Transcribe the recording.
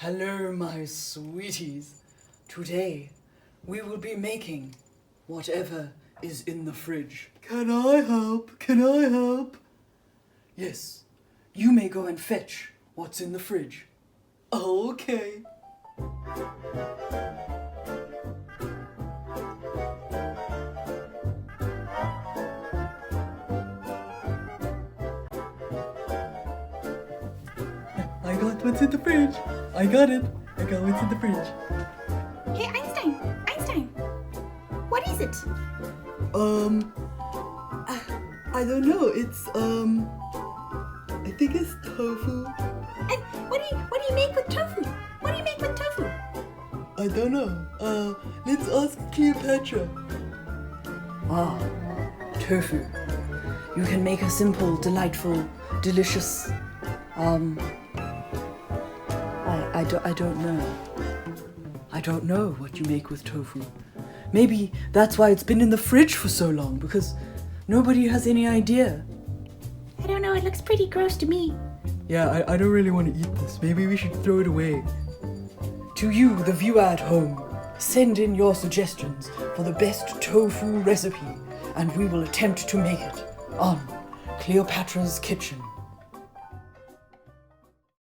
Hello, my sweeties. Today, we will be making whatever is in the fridge. Can I help? Can I help? Yes, you may go and fetch what's in the fridge. Okay. I got what's in the fridge. I got it. I got what's in the fridge. Hey, Einstein, what is it? I don't know. It's, I think it's tofu. And what do you make with tofu? What do you make with tofu? I don't know. Let's ask Cleopatra. Ah, tofu. You can make a simple, delightful, delicious, I don't know. I don't know what you make with tofu. Maybe that's why it's been in the fridge for so long, because nobody has any idea. I don't know, it looks pretty gross to me. Yeah, I don't really want to eat this. Maybe we should throw it away. To you, the viewer at home, send in your suggestions for the best tofu recipe, and we will attempt to make it on Cleopatra's Kitchen.